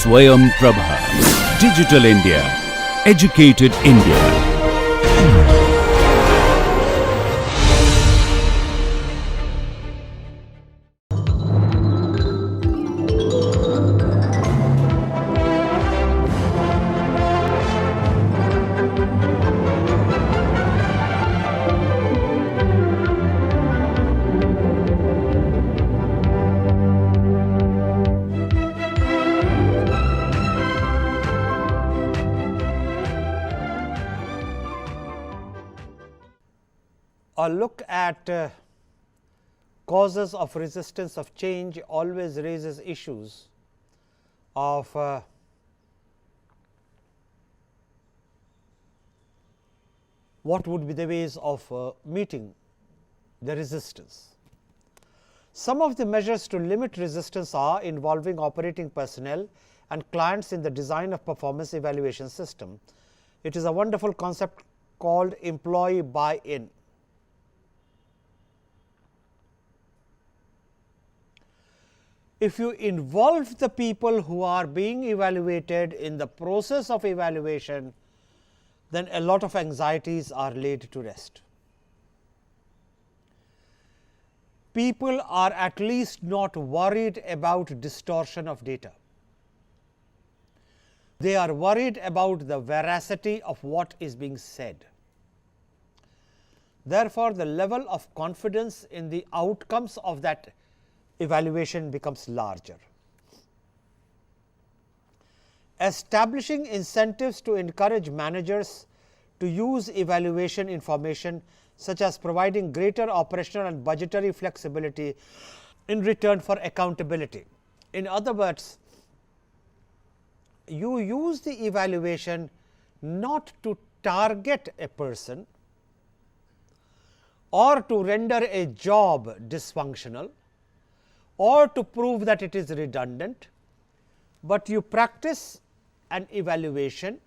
Swayam Prabha. Digital India. Educated India. A look at causes of resistance of change always raises issues of what would be the ways of meeting the resistance. Some of the measures to limit resistance are involving operating personnel and clients in the design of performance evaluation system. It is a wonderful concept called employee buy-in. If you involve the people who are being evaluated in the process of evaluation, then a lot of anxieties are laid to rest. People are at least not worried about distortion of data. They are worried about the veracity of what is being said. Therefore, the level of confidence in the outcomes of that evaluation becomes larger. Establishing incentives to encourage managers to use evaluation information, such as providing greater operational and budgetary flexibility in return for accountability. In other words, you use the evaluation not to target a person or to render a job dysfunctional or to prove that it is redundant, but you practice an evaluation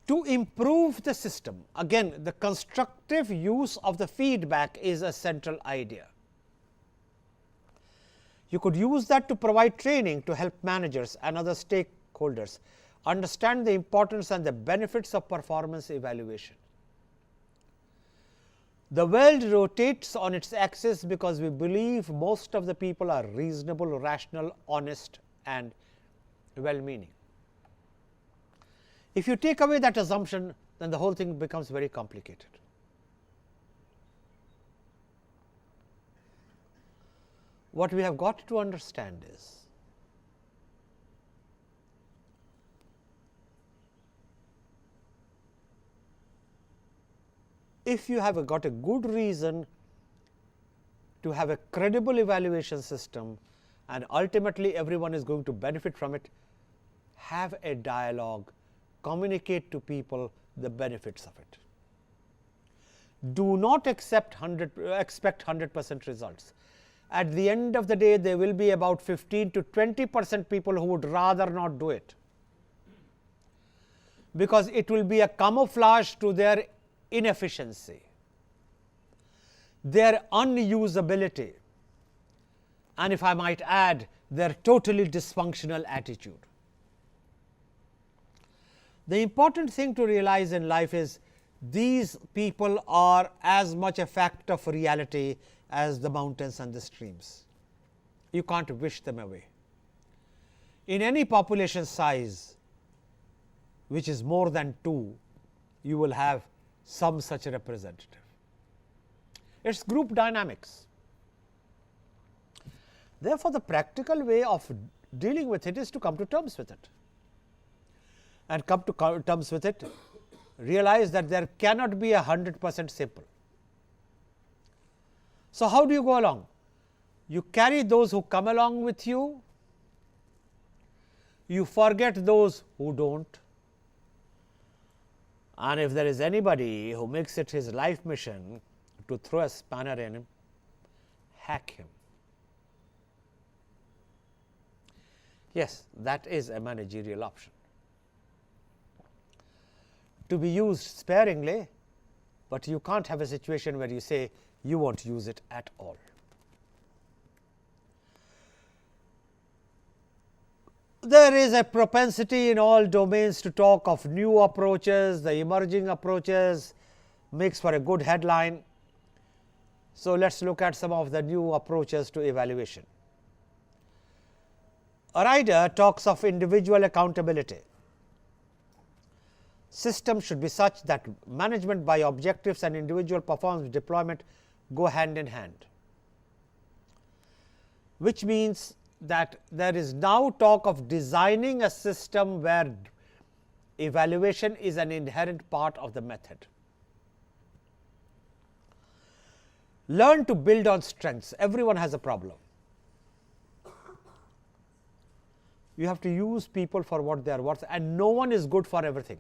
to improve the system. Again, the constructive use of the feedback is a central idea. You could use that to provide training to help managers and other stakeholders understand the importance and the benefits of performance evaluation. The world rotates on its axis because we believe most of the people are reasonable, rational, honest and well-meaning. If you take away that assumption, then the whole thing becomes very complicated. What we have got to understand is, if you have got a good reason to have a credible evaluation system and ultimately everyone is going to benefit from it, have a dialogue, communicate to people the benefits of it. Do not expect 100% results. At the end of the day, there will be about 15 to 20% people who would rather not do it, because it will be a camouflage to their inefficiency, their unusability, and if I might add, their totally dysfunctional attitude. The important thing to realize in life is these people are as much a fact of reality as the mountains and the streams. You can't wish them away. In any population size which is more than 2, you will have some such representative. It is group dynamics. Therefore, the practical way of dealing with it is to come to terms with it. And come to terms with it, realize that there cannot be 100% simple. So, how do you go along? You carry those who come along with you, you forget those who do not, and if there is anybody who makes it his life mission to throw a spanner in him, hack him. Yes, that is a managerial option, to be used sparingly, but you can't have a situation where you say you won't use it at all. There is a propensity in all domains to talk of new approaches, the emerging approaches makes for a good headline. So, let us look at some of the new approaches to evaluation. A writer talks of individual accountability. System should be such that management by objectives and individual performance deployment go hand in hand, which means that there is now talk of designing a system where evaluation is an inherent part of the method. Learn to build on strengths. Everyone has a problem. You have to use people for what they are worth, and no one is good for everything.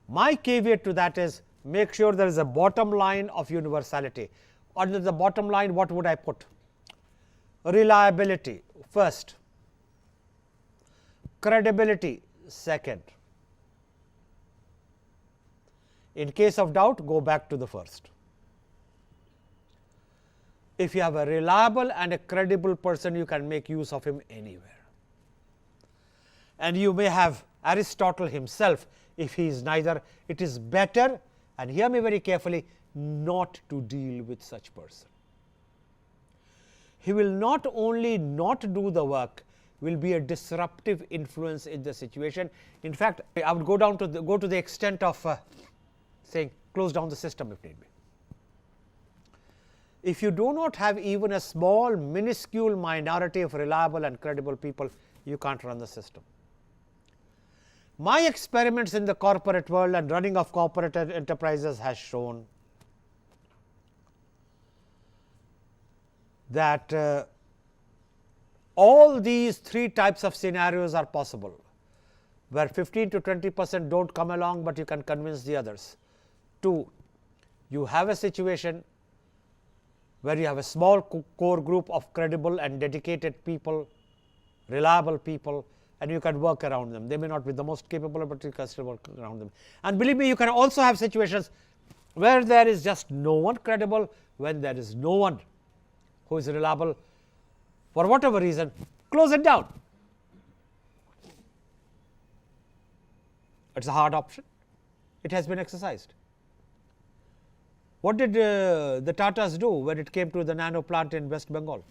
My caveat to that is, make sure there is a bottom line of universality. Under the bottom line, what would I put? Reliability first, credibility second. In case of doubt, go back to the first. If you have a reliable and a credible person, you can make use of him anywhere. And you may have Aristotle himself, if he is neither. It is better, and hear me very carefully, not to deal with such person. He will not only not do the work, will be a disruptive influence in the situation. In fact, I would go to the extent of saying close down the system if need be. If you do not have even a small minuscule minority of reliable and credible people, you can't run the system. My experiments in the corporate world and running of corporate enterprises has shown that all these three types of scenarios are possible, where 15 to 20% do not come along, but you can convince the others. 2, you have a situation where you have a small core group of credible and dedicated people, reliable people, and you can work around them. They may not be the most capable, but you can still work around them. And believe me, you can also have situations where there is just no one credible, when there is no one who is reliable for whatever reason, close it down. It is a hard option. It has been exercised. What did the Tatas do when it came to the nano plant in West Bengal?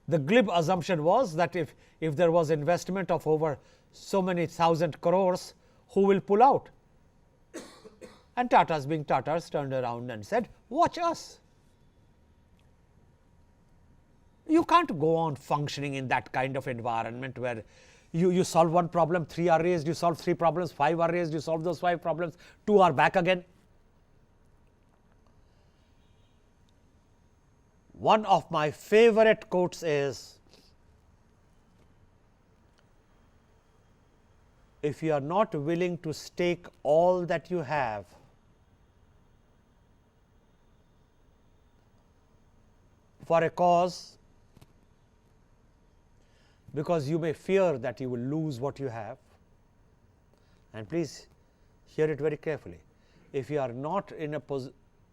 The glib assumption was that if there was investment of over so many thousand crores, who will pull out? And Tatas, being Tatas, turned around and said, watch us. You can't go on functioning in that kind of environment where you solve one problem, 3 are raised, you solve 3 problems, 5 are raised, you solve those 5 problems, 2 are back again. One of my favorite quotes is, if you are not willing to stake all that you have for a cause, because you may fear that you will lose what you have, and please hear it very carefully, if you are not in a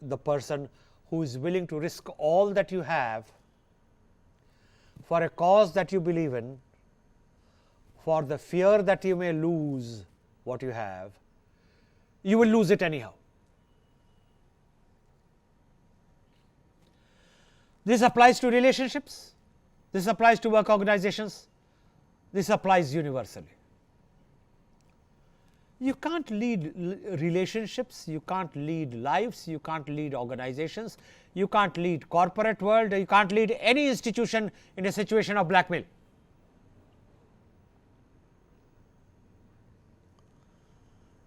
the person who is willing to risk all that you have for a cause that you believe in, for the fear that you may lose what you have, you will lose it anyhow. This applies to relationships, this applies to work organizations, this applies universally. You can't lead relationships, you can't lead lives, you can't lead organizations, you can't lead corporate world, you can't lead any institution in a situation of blackmail.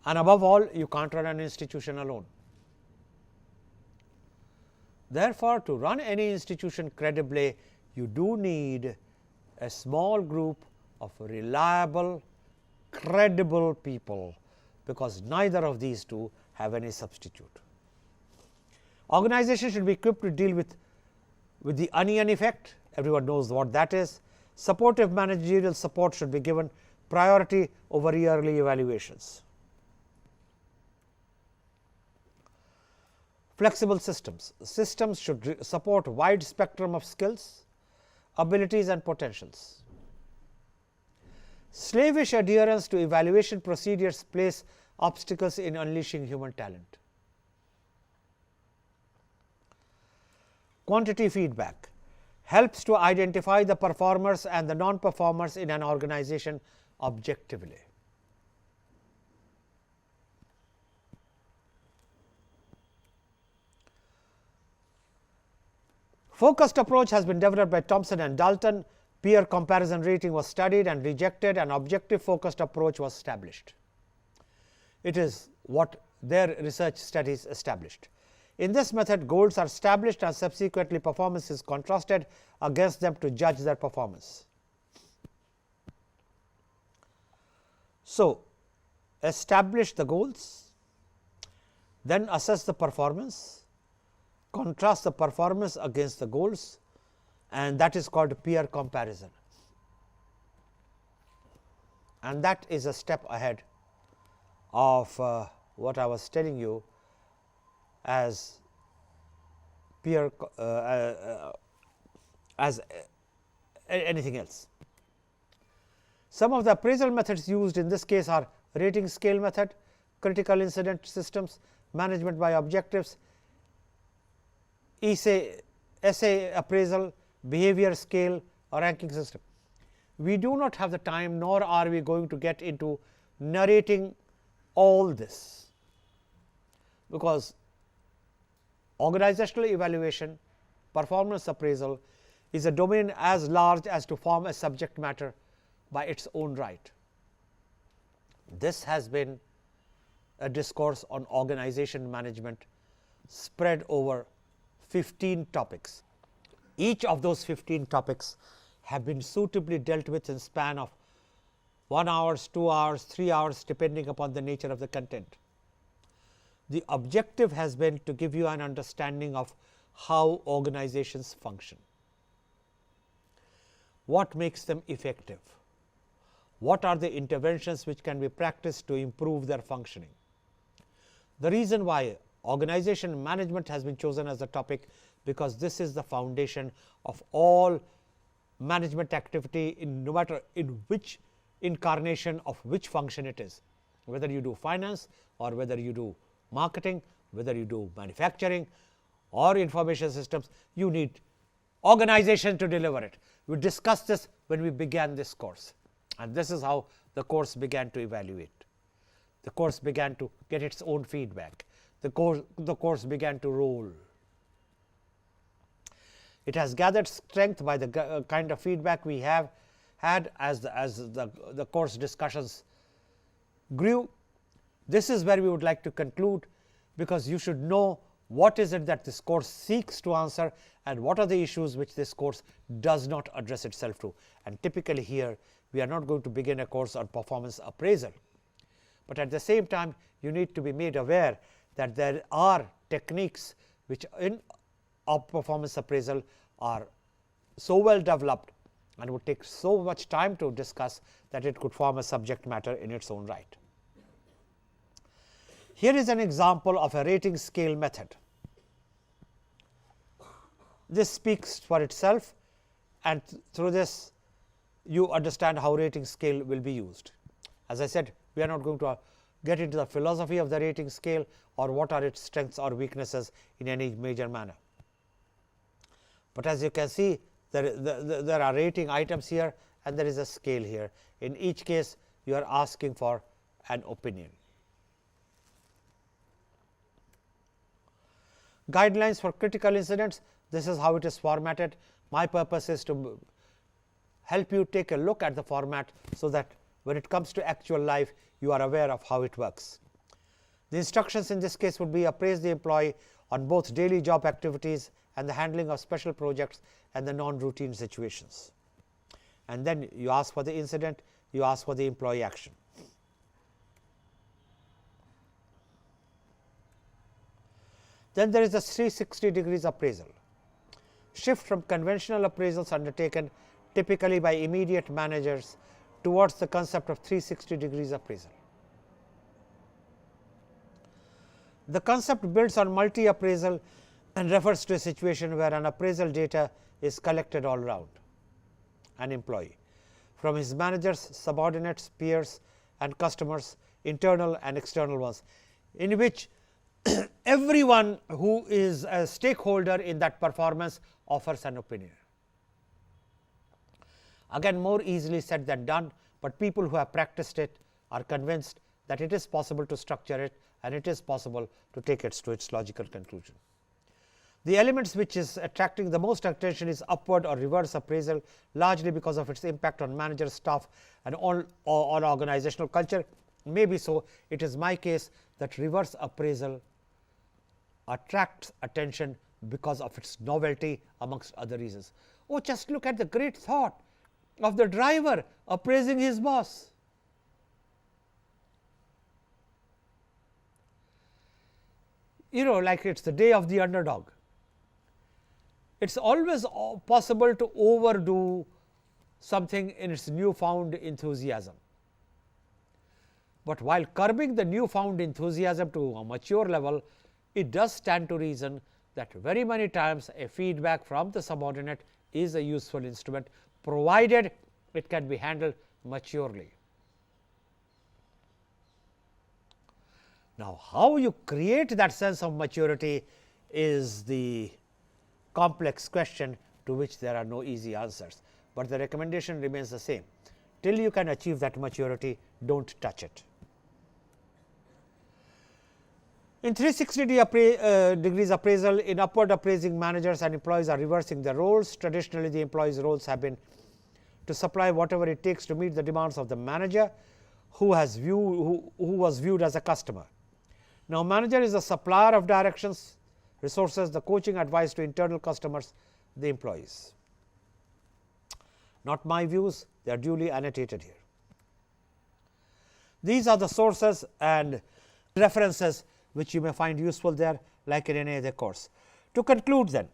And above all, you can't run an institution alone. Therefore, to run any institution credibly, you do need a small group of reliable, credible people, because neither of these two have any substitute. Organization should be equipped to deal with the onion effect. Everyone knows what that is. Supportive managerial support should be given priority over yearly evaluations. Flexible systems. Systems should support wide spectrum of skills. abilities and potentials. Slavish adherence to evaluation procedures place obstacles in unleashing human talent. Quantity feedback helps to identify the performers and the non-performers in an organization objectively. Focused approach has been developed by Thompson and Dalton. Peer comparison rating was studied and rejected, and objective focused approach was established. It is what their research studies established. In this method, goals are established and subsequently performance is contrasted against them to judge their performance. So, establish the goals, then assess the performance, contrast the performance against the goals, and that is called peer comparison. And that is a step ahead of what I was telling you as peer as anything else. Some of the appraisal methods used in this case are rating scale method, critical incident systems, management by objectives, essay appraisal, behavior scale or ranking system. We do not have the time, nor are we going to get into narrating all this, because organizational evaluation, performance appraisal is a domain as large as to form a subject matter by its own right. This has been a discourse on organization management spread over 15 topics. Each of those 15 topics have been suitably dealt with in span of 1 hour, 2 hours, 3 hours, depending upon the nature of the content. The objective has been to give you an understanding of how organizations function, what makes them effective, what are the interventions which can be practiced to improve their functioning. The reason why organization management has been chosen as a topic, because this is the foundation of all management activity, in no matter in which incarnation of which function it is, whether you do finance or whether you do marketing, whether you do manufacturing or information systems, you need organization to deliver it. We discussed this when we began this course, and this is how the course began to evaluate. The course began to get its own feedback. The course began to roll. It has gathered strength by the kind of feedback we have had as the course discussions grew. This is where we would like to conclude, because you should know what is it that this course seeks to answer and what are the issues which this course does not address itself to. And typically here we are not going to begin a course on performance appraisal, but at the same time you need to be made aware that there are techniques which in performance appraisal are so well developed and would take so much time to discuss that it could form a subject matter in its own right. Here is an example of a rating scale method. This speaks for itself, and through this you understand how rating scale will be used. As I said, we are not going to get into the philosophy of the rating scale or what are its strengths or weaknesses in any major manner. But as you can see, there are rating items here and there is a scale here. In each case, you are asking for an opinion. Guidelines for critical incidents. This is how it is formatted. My purpose is to help you take a look at the format so that when it comes to actual life, you are aware of how it works. The instructions in this case would be: appraise the employee on both daily job activities and the handling of special projects and the non-routine situations. And then you ask for the incident, you ask for the employee action. Then there is the 360 degrees appraisal. Shift from conventional appraisals undertaken typically by immediate managers towards the concept of 360 degrees appraisal. The concept builds on multi-appraisal and refers to a situation where an appraisal data is collected all round. an employee, from his managers, subordinates, peers and customers, internal and external ones, in which everyone who is a stakeholder in that performance offers an opinion. Again, more easily said than done, but people who have practiced it are convinced that it is possible to structure it and it is possible to take it to its logical conclusion. The elements which is attracting the most attention is upward or reverse appraisal, largely because of its impact on manager, staff and on organizational culture. Maybe so. It is my case that reverse appraisal attracts attention because of its novelty, amongst other reasons. Oh, just look at the great thought of the driver appraising his boss. Like it's the day of the underdog. It's always possible to overdo something in its newfound enthusiasm. But while curbing the newfound enthusiasm to a mature level, it does stand to reason that very many times a feedback from the subordinate is a useful instrument, provided it can be handled maturely. Now, how you create that sense of maturity is the complex question to which there are no easy answers, but the recommendation remains the same. Till you can achieve that maturity, do not touch it. In 360 degrees appraisal, in upward appraising, managers and employees are reversing their roles. Traditionally, the employees' roles have been to supply whatever it takes to meet the demands of the manager, who was viewed as a customer. Now, manager is a supplier of directions, resources, the coaching advice to internal customers, the employees. Not my views, they are duly annotated here. These are the sources and references which you may find useful there, like in any other course. To conclude then,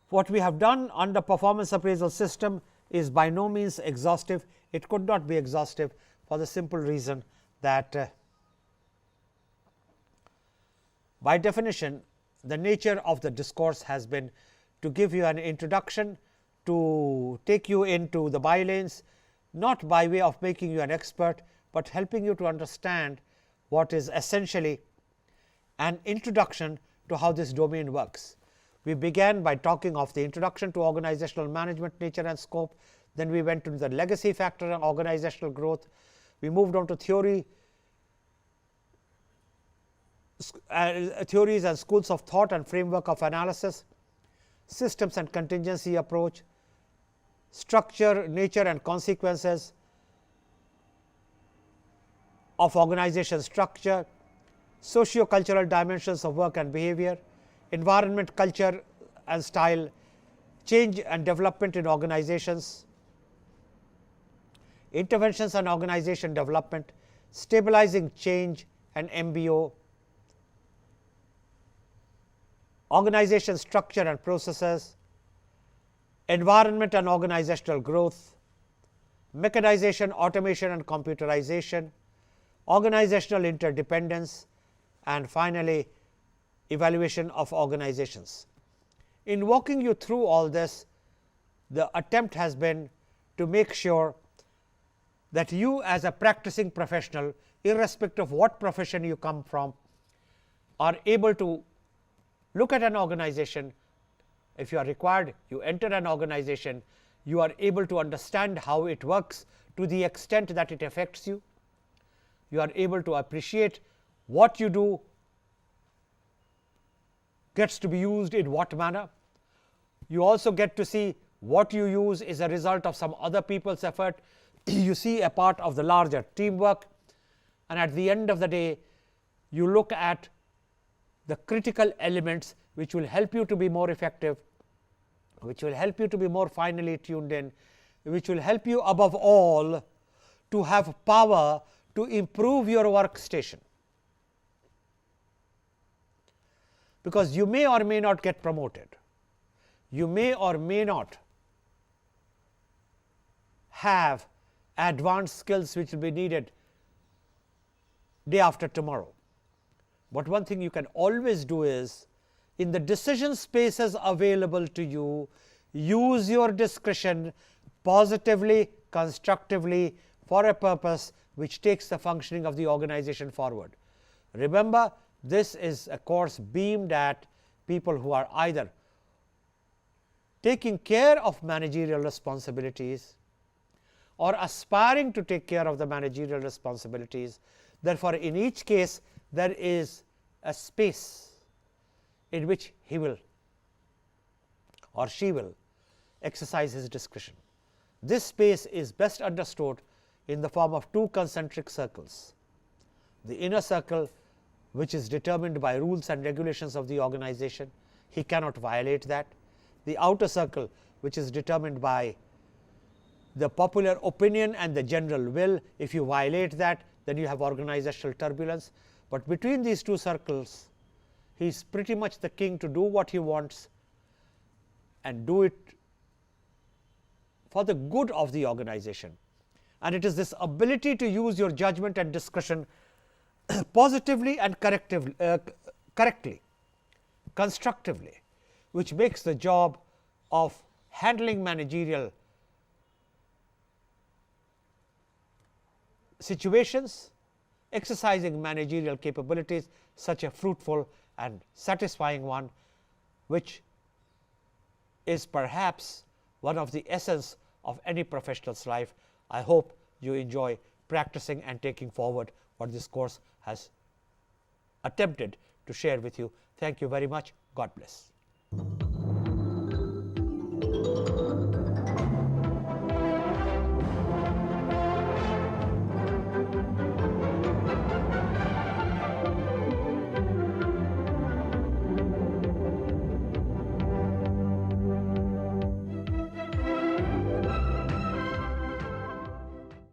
what we have done under performance appraisal system is by no means exhaustive. It could not be exhaustive for the simple reason that by definition, the nature of the discourse has been to give you an introduction, to take you into the bylanes, not by way of making you an expert, but helping you to understand what is essentially an introduction to how this domain works. We began by talking of the introduction to organizational management, nature and scope. Then we went to the legacy factor and organizational growth. We moved on to theories and schools of thought and framework of analysis, systems and contingency approach, structure, nature and consequences of organization structure, socio-cultural dimensions of work and behavior, environment, culture and style, change and development in organizations, interventions and organization development, stabilizing change and MBO, organization structure and processes, environment and organizational growth, mechanization, automation and computerization, organizational interdependence, and finally, evaluation of organizations. In walking you through all this, the attempt has been to make sure that you as a practicing professional, irrespective of what profession you come from, are able to look at an organization. If you are required, you enter an organization, you are able to understand how it works to the extent that it affects you. You are able to appreciate what you do gets to be used in what manner. You also get to see what you use is a result of some other people's effort. You see a part of the larger teamwork, and at the end of the day, you look at the critical elements which will help you to be more effective, which will help you to be more finely tuned in, which will help you above all to have power to improve your workstation. Because you may or may not get promoted, you may or may not have advanced skills which will be needed day after tomorrow. But one thing you can always do is, in the decision spaces available to you, use your discretion positively, constructively for a purpose which takes the functioning of the organization forward. Remember, this is a course beamed at people who are either taking care of managerial responsibilities or aspiring to take care of the managerial responsibilities. Therefore, in each case there is a space in which he will or she will exercise his discretion. This space is best understood in the form of two concentric circles. The inner circle, which is determined by rules and regulations of the organization, he cannot violate that. The outer circle, which is determined by the popular opinion and the general will, if you violate that, then you have organizational turbulence. But between these two circles, he is pretty much the king to do what he wants and do it for the good of the organization. And it is this ability to use your judgment and discretion positively and correctly, constructively, which makes the job of handling managerial situations, exercising managerial capabilities, such a fruitful and satisfying one, which is perhaps one of the essence of any professional's life. I hope you enjoy practicing and taking forward what this course has attempted to share with you. Thank you very much. God bless.